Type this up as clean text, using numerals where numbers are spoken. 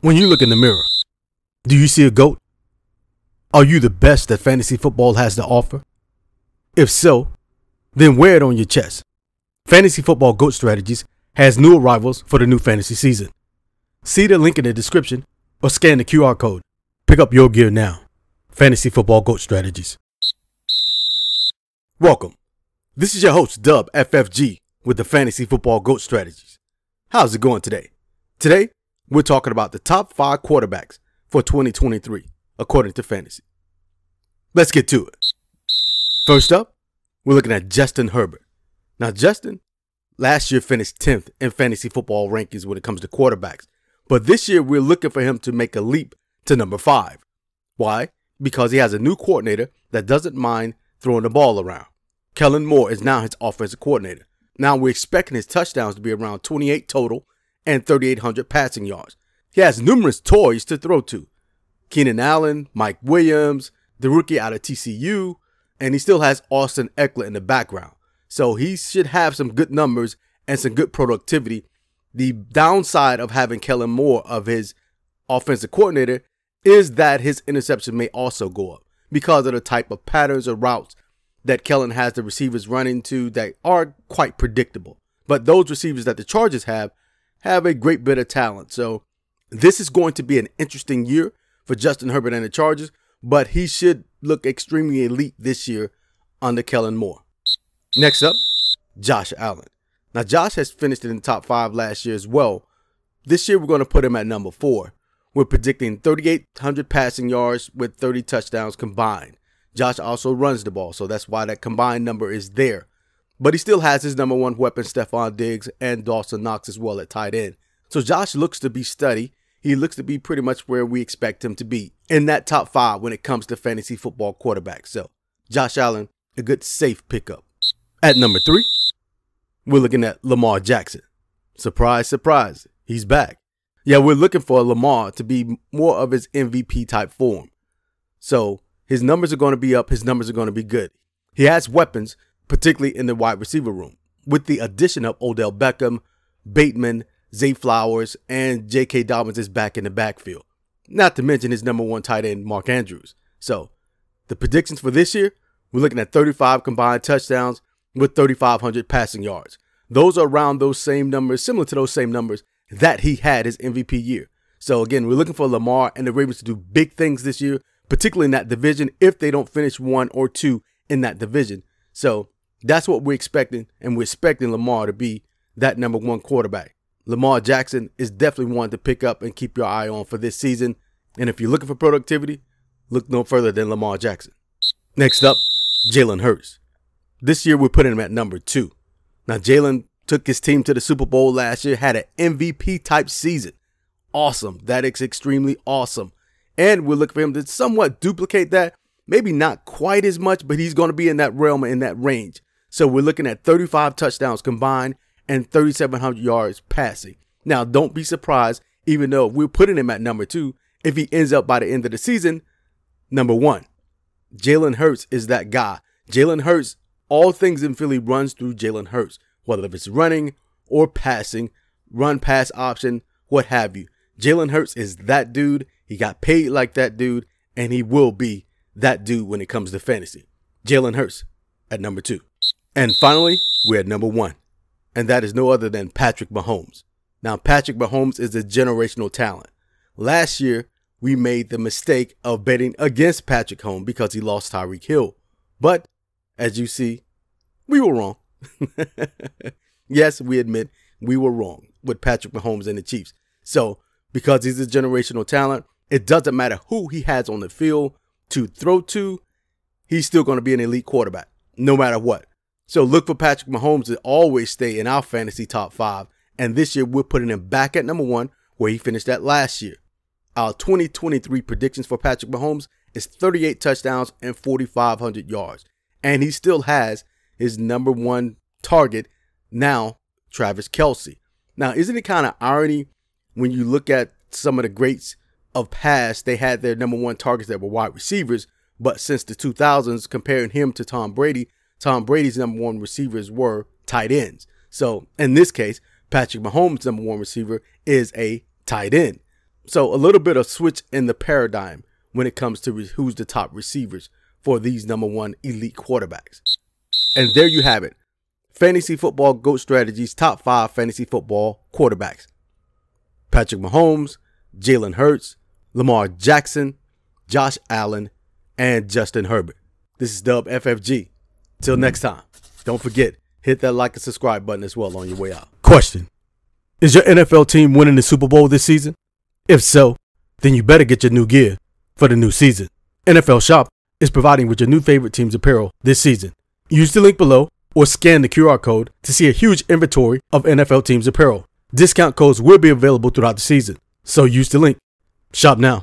When you look in the mirror, do you see a GOAT? Are you the best that fantasy football has to offer? If so, then wear it on your chest. Fantasy Football GOAT Strategies has new arrivals for the new fantasy season. See the link in the description or scan the QR code. Pick up your gear now. Fantasy Football GOAT Strategies. Welcome. This is your host, Dub FFG, with the Fantasy Football GOAT Strategies. How's it going today? Today, we're talking about the top 5 quarterbacks for 2023, according to Fantasy. Let's get to it. First up, we're looking at Justin Herbert. Now, Justin last year finished 10th in fantasy football rankings when it comes to quarterbacks. But this year, we're looking for him to make a leap to number 5. Why? Because he has a new coordinator that doesn't mind throwing the ball around. Kellen Moore is now his offensive coordinator. Now, we're expecting his touchdowns to be around 28 total and 3,800 passing yards. He has numerous toys to throw to. Keenan Allen, Mike Williams, the rookie out of TCU, and he still has Austin Eckler in the background. So he should have some good numbers and some good productivity. The downside of having Kellen Moore of his offensive coordinator is that his interception may also go up because of the type of patterns or routes that Kellen has the receivers running to that are quite predictable. But those receivers that the Chargers have a great bit of talent. So this is going to be an interesting year for Justin Herbert and the Chargers, but he should look extremely elite this year under Kellen Moore. Next up, Josh Allen. Now, Josh has finished in the top 5 last year as well. This year, we're going to put him at number 4. We're predicting 3,800 passing yards with 30 touchdowns combined. Josh also runs the ball, so that's why that combined number is there. But he still has his number 1 weapon, Stephon Diggs, and Dawson Knox as well at tight end. So Josh looks to be steady. He looks to be pretty much where we expect him to be in that top 5 when it comes to fantasy football quarterbacks. So Josh Allen, a good safe pickup. At number 3, we're looking at Lamar Jackson. Surprise, surprise, he's back. Yeah, we're looking for Lamar to be more of his MVP type form. So his numbers are going to be up. His numbers are going to be good. He has weapons, particularly in the wide receiver room, with the addition of Odell Beckham, Bateman, Zay Flowers, and J.K. Dobbins is back in the backfield. Not to mention his number 1 tight end, Mark Andrews. So the predictions for this year, we're looking at 35 combined touchdowns with 3,500 passing yards. Those are around those same numbers, similar to those same numbers that he had his MVP year. So again, we're looking for Lamar and the Ravens to do big things this year, particularly in that division if they don't finish 1 or 2 in that division. So that's what we're expecting, and we're expecting Lamar to be that number 1 quarterback. Lamar Jackson is definitely one to pick up and keep your eye on for this season. And if you're looking for productivity, look no further than Lamar Jackson. Next up, Jalen Hurts. This year, we're putting him at number 2. Now, Jalen took his team to the Super Bowl last year, had an MVP-type season. Awesome. That is extremely awesome. And we're looking for him to somewhat duplicate that. Maybe not quite as much, but he's going to be in that realm, in that range. So we're looking at 35 touchdowns combined and 3,700 yards passing. Now, don't be surprised, even though we're putting him at number 2, if he ends up by the end of the season, number 1. Jalen Hurts is that guy. Jalen Hurts, all things in Philly runs through Jalen Hurts, whether it's running or passing, run pass option, what have you. Jalen Hurts is that dude. He got paid like that dude, and he will be that dude when it comes to fantasy. Jalen Hurts at number 2. And finally, we're at number 1. And that is no other than Patrick Mahomes. Now, Patrick Mahomes is a generational talent. Last year, we made the mistake of betting against Patrick Mahomes because he lost Tyreek Hill. But as you see, we were wrong. Yes, we admit we were wrong with Patrick Mahomes and the Chiefs. So because he's a generational talent, it doesn't matter who he has on the field to throw to, he's still going to be an elite quarterback, no matter what. So look for Patrick Mahomes to always stay in our fantasy top 5. And this year, we're putting him back at number 1, where he finished at last year. Our 2023 predictions for Patrick Mahomes is 38 touchdowns and 4,500 yards. And he still has his number 1 target now, Travis Kelce. Now, isn't it kind of irony when you look at some of the greats of past, they had their number 1 targets that were wide receivers, but since the 2000s, comparing him to Tom Brady's number 1 receivers were tight ends. So in this case, Patrick Mahomes' number 1 receiver is a tight end. So a little bit of switch in the paradigm when it comes to who's the top receivers for these #1 elite quarterbacks. And there you have it. Fantasy Football GOAT Strategies top 5 fantasy football quarterbacks. Patrick Mahomes, Jalen Hurts, Lamar Jackson, Josh Allen, and Justin Herbert. This is Dub FFG. Till next time, don't forget, hit that like and subscribe button as well on your way out. Question: is your NFL team winning the Super Bowl this season? If so, then you better get your new gear for the new season. NFL Shop is providing with your new favorite team's apparel this season. Use the link below or scan the QR code to see a huge inventory of NFL teams apparel. Discount codes will be available throughout the season, so use the link. Shop now.